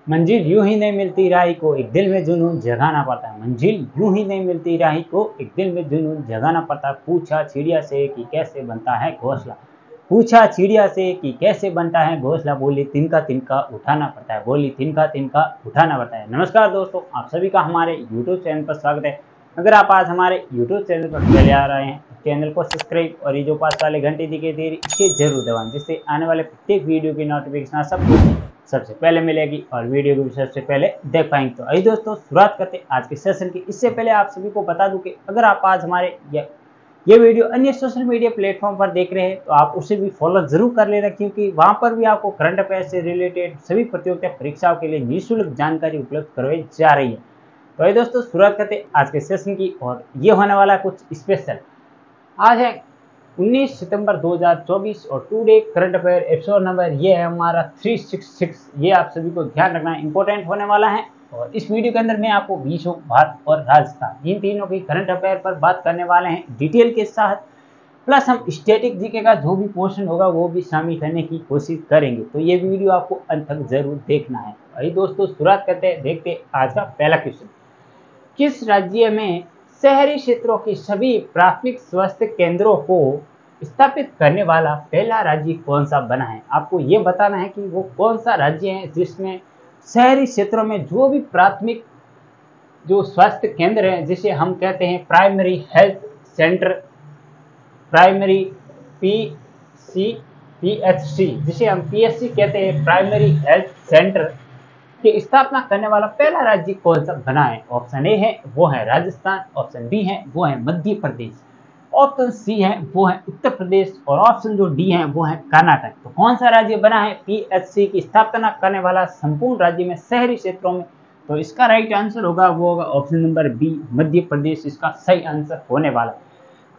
मंजिल यूं ही नहीं मिलती राही को, एक दिल में जुनून जगाना पड़ता है। मंजिल यूं ही नहीं मिलती राही को, एक दिल में जुनून जगाना पड़ता है। पूछा चिड़िया से कि कैसे बनता है घोंसला, पूछा चिड़िया से कि कैसे बनता है घोंसला, बोली तिनका तिनका उठाना पड़ता है, बोली तिनका तिनका उठाना पड़ता है। नमस्कार दोस्तों, आप सभी का हमारे YouTube चैनल पर स्वागत है। अगर आप आज हमारे YouTube चैनल पर पहले आ रहे हैं, चैनल को सब्सक्राइब और ये जो पास वाले घंटे दिखे दे रही इसे जरूर दबाएं, जिससे आने वाले प्रत्येक वीडियो की नोटिफिकेशन सबको सबसे पहले मिलेगी और वीडियो को भी सबसे पहले देख पाएंगे। तो आइए दोस्तों शुरुआत करते हैं आज के सेशन की। इससे पहले आप सभी को बता दूं कि अगर आप आज हमारे ये वीडियो अन्य सोशल मीडिया प्लेटफॉर्म पर देख रहे हैं तो आप उसे भी फॉलो जरूर कर लेना, क्योंकि वहां पर भी आपको करंट अफेयर से रिलेटेड सभी प्रतियोगिता परीक्षाओं के लिए निःशुल्क जानकारी उपलब्ध करवाई जा रही है। तो आइए दोस्तों शुरुआत करते हैं आज के सेशन की, और ये होने वाला कुछ स्पेशल। आज है 19 सितंबर 2024 और today current affair episode number ये है हमारा 366। ये आप सभी को ध्यान रखना इंपॉर्टेंट होने वाला है। और इस वीडियो के अंदर मैं आपको विश्व, भारत और राजस्थान इन तीनों की करंट अफेयर पर बात करने वाले हैं डिटेल के साथ। प्लस हम स्टैटिक जीके का जो भी पोर्शन होगा वो भी शामिल करने की कोशिश करेंगे। तो ये वीडियो आपको अंत तक जरूर देखना है। वही दोस्तों शुरुआत करते हैं, देखते आज का पहला क्वेश्चन। किस राज्य में शहरी क्षेत्रों की सभी प्राथमिक स्वास्थ्य केंद्रों को स्थापित करने वाला पहला राज्य कौन सा बना है? आपको ये बताना है कि वो कौन सा राज्य है जिसमें शहरी क्षेत्रों में जो भी प्राथमिक जो स्वास्थ्य केंद्र है, जिसे हम कहते हैं primary health centre, primary PHC, जिसे हम PHC कहते हैं, प्राइमरी हेल्थ सेंटर की स्थापना करने वाला पहला राज्य कौन सा बना है? ऑप्शन ए है वो है राजस्थान, ऑप्शन बी है वो है मध्य प्रदेश, ऑप्शन सी है वो है उत्तर प्रदेश और ऑप्शन जो डी है वो है कर्नाटक। तो कौन सा राज्य बना है PHC की स्थापना करने वाला संपूर्ण राज्य में शहरी क्षेत्रों में? तो इसका राइट आंसर होगा वो होगा option number B, Madhya Pradesh इसका सही आंसर होने वाला।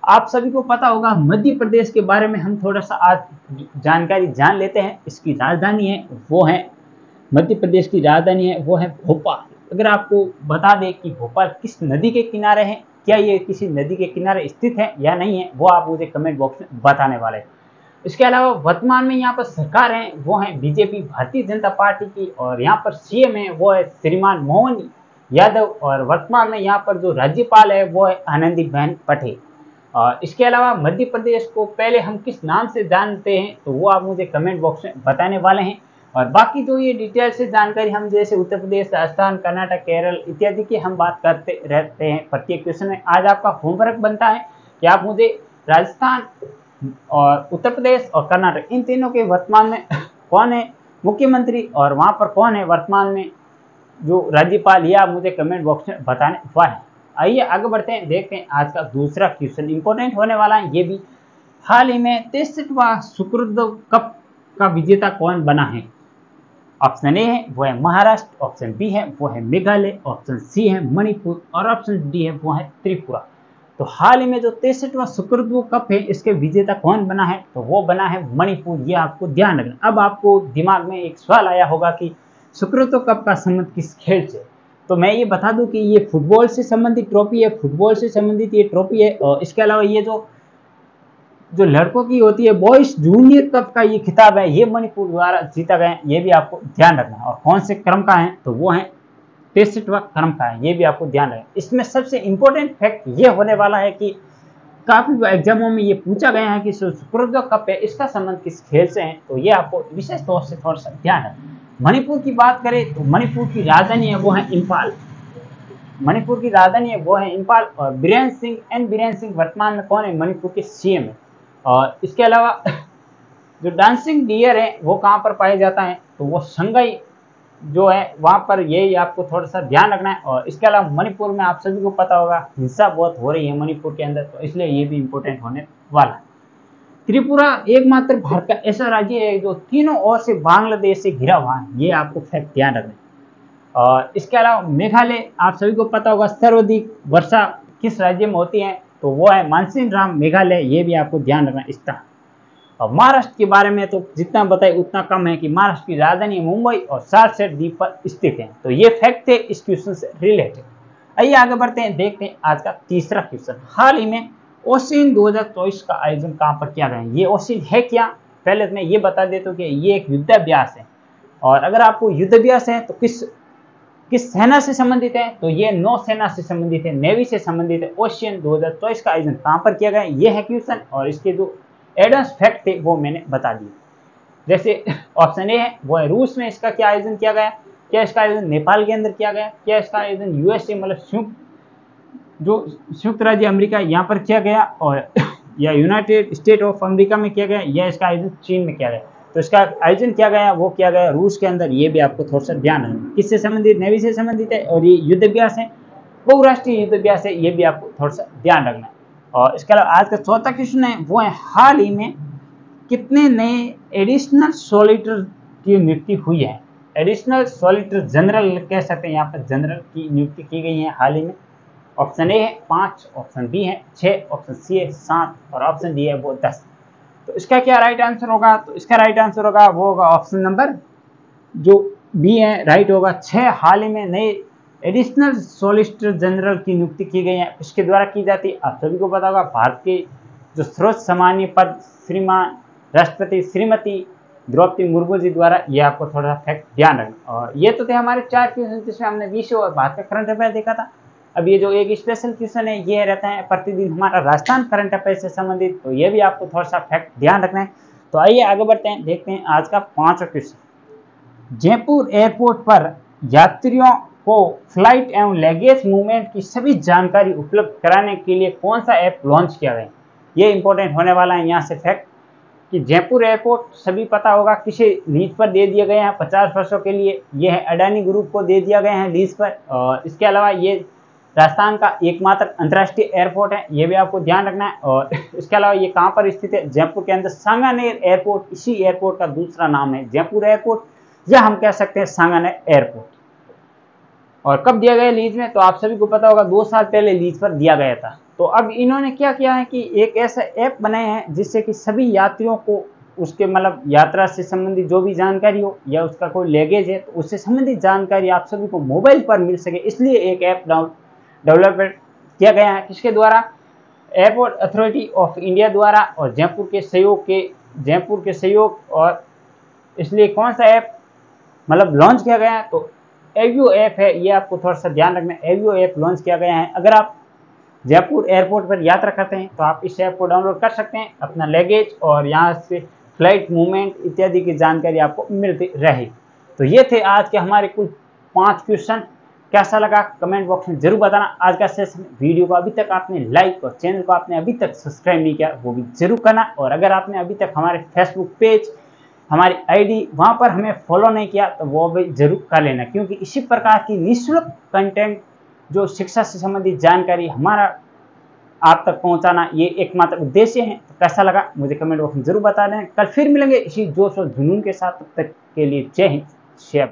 आप सभी को पता होगा मध्य प्रदेश के बारे में हम थोड़ा सा आज जानकारी जान लेते हैं। इसकी राजधानी है वो है, मध्य प्रदेश की राजधानी है वो है भोपाल। अगर आपको बता दें कि भोपाल किस नदी के किनारे है, क्या ये किसी नदी के किनारे स्थित है या नहीं है, वो आप मुझे कमेंट बॉक्स में बताने वाले हैं। इसके अलावा वर्तमान में यहाँ पर सरकार है वो है बीजेपी, भारतीय जनता पार्टी की, और यहाँ पर CM है वो है श्रीमान मोहन यादव, और वर्तमान में यहाँ पर जो राज्यपाल है वो है आनंदीबेन पटेल। और इसके अलावा मध्य प्रदेश को पहले हम किस नाम से जानते हैं तो वो आप मुझे कमेंट बॉक्स में बताने वाले हैं। और बाकी जो ये डिटेल से जानकारी हम जैसे उत्तर प्रदेश, राजस्थान, कर्नाटक, केरल इत्यादि की हम बात करते रहते हैं प्रत्येक क्वेश्चन में। आज आपका होमवर्क बनता है कि आप मुझे राजस्थान और उत्तर प्रदेश और कर्नाटक इन तीनों के वर्तमान में कौन है मुख्यमंत्री और वहाँ पर कौन है वर्तमान में जो राज्यपाल, ये आप मुझे कमेंट बॉक्स में बताने वाले हैं। आइए आगे बढ़ते हैं, देखते हैं आज का दूसरा क्वेश्चन इंपॉर्टेंट होने वाला है ये भी। हाल ही में 63वां सुकृत कप का विजेता कौन बना है? ऑप्शन ए है वो है महाराष्ट्र, ऑप्शन बी है वो है मेघालय, ऑप्शन सी है मणिपुर और ऑप्शन डी है वो है त्रिपुरा। तो हाल ही में जो 63वां सुकृत कप है इसके विजेता कौन बना है? तो वो बना है मणिपुर। ये आपको ध्यान रखना। अब आपको दिमाग में एक सवाल आया होगा कि सुकृत कप का संबंध किस खेल से? तो मैं ये बता दूं कि ये फुटबॉल से संबंधित ट्रॉफी है, फुटबॉल से संबंधित ये ट्रॉफी है। और इसके अलावा ये जो लड़कों की होती है बॉयज जूनियर कप का ये खिताब है, ये मणिपुर द्वारा जीता गया, ये भी आपको ध्यान रखना है। और कौन से क्रम का है? तो वो है 63वां क्रम का है, ये भी आपको ध्यान रखना। इसमें सबसे इंपॉर्टेंट फैक्ट ये होने वाला है कि काफी एग्जामों में ये पूछा गया है कि सुकृत कप है इसका संबंध किस खेल से है, तो ये आपको विशेष तौर से थोड़ा सा ध्यान रखना। मणिपुर की बात करें तो मणिपुर की राजधानी है वो है इम्फाल, मणिपुर की राजधानी है वो है इम्फाल। और बीरेन सिंह वर्तमान में कौन है? मणिपुर के CM है। और इसके अलावा जो डांसिंग डियर है वो कहाँ पर पाया जाता है? तो वो संगाई जो है वहाँ पर, ये आपको थोड़ा सा ध्यान रखना है। और इसके अलावा मणिपुर में आप सभी को पता होगा हिंसा बहुत हो रही है मणिपुर के अंदर, तो इसलिए ये भी इम्पोर्टेंट होने वाला है। त्रिपुरा एकमात्र भारत का ऐसा राज्य है जो तीनों ओर से बांग्लादेश से घिरा हुआ है, ये आपको फैक्ट ध्यान रखना है। और इसके अलावा मेघालय, आप सभी को पता होगा सर्वाधिक वर्षा किस राज्य में होती है? तो वो है मानसीनराम मेघालय, ये भी आपको ध्यान रखना इस तरह। और महाराष्ट्र के बारे में तो जितना बताए उतना कम है कि महाराष्ट्र की राजधानी मुंबई और सारसेट द्वीप पर स्थित है। तो ये फैक्ट थे इस क्वेश्चन से रिलेटेड। आइए आगे बढ़ते हैं, देखते हैं आज का तीसरा क्वेश्चन। हाल ही में ओसिन 2024 का आयोजन कहाँ पर किया गया है? ये ओसिन है क्या? पहले मैं ये बता देता हूँ कि ये एक युद्धाभ्यास है। और अगर आपको युद्ध अभ्यास है तो किस सेना से संबंधित है, तो ये नौसेना से संबंधित है, नेवी से संबंधित है। ओशियन 2024 का आयोजन कहाँ पर किया गया, ये है क्वेश्चन, और इसके जो एडवांस फैक्ट थे वो मैंने बता दिए। जैसे ऑप्शन ए है वो है रूस में इसका क्या आयोजन किया गया, क्या इसका आयोजन नेपाल के अंदर किया गया, क्या इसका आयोजन यूएसए मतलब संयुक्त राज्य अमेरिका यहाँ पर किया गया, और या यूनाइटेड स्टेट ऑफ अमेरिका में किया गया, या इसका आयोजन चीन में किया गया। तो इसका आयोजन किया गया वो किया गया रूस के अंदर। ये भी आपको थोड़ा सा ध्यान रखना, किससे संबंधित, नेवी से संबंधित है, और ये युद्ध अभ्यास है, बहुराष्ट्रीय युद्ध अभ्यास है, ये भी आपको थोड़ा सा ध्यान रखना है। और इसके अलावा आज का चौथा क्वेश्चन है वो है हाल ही में कितने नए एडिशनल सॉलिसिटर की नियुक्ति हुई है। एडिशनल सॉलिसिटर जनरल कह सकते हैं, यहाँ पर जनरल की नियुक्ति की गई है हाल ही में। ऑप्शन ए है 5, ऑप्शन बी है 6, ऑप्शन सी है 7 और ऑप्शन डी है वो 10। तो इसका क्या राइट आंसर होगा, तो इसका राइट आंसर होगा वो होगा ऑप्शन नंबर जो बी है, राइट होगा 6। हाल ही में नए एडिशनल सॉलिसिटर जनरल की नियुक्ति की गई है, इसके द्वारा की जाती है। आप सभी को पता होगा भारत के जो सर्वोच्च सम्मानीय पद श्रीमान राष्ट्रपति श्रीमती द्रौपदी मुर्मू जी द्वारा, ये आपको थोड़ा सा फैक्ट ध्यान रखना। और ये तो थे हमारे 4 क्वेश्चन जिसमें हमने विश्व और भारत का करंट अफेयर देखा था। अब ये जो एक स्पेशल क्वेश्चन है ये रहता है प्रतिदिन हमारा राजस्थान करंट अफेयर से संबंधित, तो ये भी आपको थोड़ा सा फैक्ट ध्यान रखना है। तो आइए आगे बढ़ते हैं, देखते हैं आज का 5वां क्वेश्चन। जयपुर एयरपोर्ट पर यात्रियों को फ्लाइट एवं लगेज मूवमेंट की सभी जानकारी उपलब्ध कराने के लिए कौन सा ऐप लॉन्च किया गया। ये इंपॉर्टेंट होने वाला है यहाँ से फैक्ट कि जयपुर एयरपोर्ट सभी पता होगा किसे लीज पर दे दिए गए हैं 50 वर्षों के लिए। ये है अडानी ग्रुप को दे दिया गया है लीज पर। और इसके अलावा ये राजस्थान का एकमात्र अंतर्राष्ट्रीय एयरपोर्ट है, ये भी आपको ध्यान रखना है। और इसके अलावा ये कहाँ पर स्थित है, जयपुर के अंदर सांगानेर एयरपोर्ट, इसी एयरपोर्ट का दूसरा नाम है जयपुर एयरपोर्ट, या हम कह सकते हैं सांगानेर एयरपोर्ट। और कब दिया गया लीज में, तो आप सभी को पता होगा 2 साल पहले लीज पर दिया गया था। तो अब इन्होंने क्या किया है कि एक ऐसा ऐप बनाया है जिससे कि सभी यात्रियों को उसके मतलब यात्रा से संबंधित जो भी जानकारी हो या उसका कोई लगेज है तो उससे संबंधित जानकारी आप सभी को मोबाइल पर मिल सके, इसलिए एक ऐप डेवलपमेंट किया गया है। किसके द्वारा, एयरपोर्ट अथॉरिटी ऑफ इंडिया द्वारा और जयपुर के सहयोग और इसलिए कौन सा ऐप मतलब लॉन्च किया गया है, तो एवियो ऐप है, ये आपको थोड़ा सा ध्यान रखना है। एवियो ऐप लॉन्च किया गया है। अगर आप जयपुर एयरपोर्ट पर यात्रा करते हैं तो आप इस ऐप को डाउनलोड कर सकते हैं, अपना लगेज और यहाँ से फ्लाइट मूवमेंट इत्यादि की जानकारी आपको मिलती रहे। तो ये थे आज के हमारे कुल 5 क्वेश्चन। कैसा लगा कमेंट बॉक्स में जरूर बताना आज का सेशन। वीडियो को अभी तक आपने लाइक और चैनल को आपने अभी तक सब्सक्राइब नहीं किया वो भी जरूर करना। और अगर आपने अभी तक हमारे फेसबुक पेज, हमारी आईडी वहाँ पर हमें फॉलो नहीं किया तो वो भी जरूर कर लेना, क्योंकि इसी प्रकार की निःशुल्क कंटेंट जो शिक्षा से संबंधित जानकारी हमारा आप तक पहुंचाना ये एकमात्र उद्देश्य है। तो कैसा लगा मुझे कमेंट बॉक्स में जरूर बता दें। कल फिर मिलेंगे इसी जोश और जुनून के साथ, तब तक के लिए जय हिंद, जय भारत।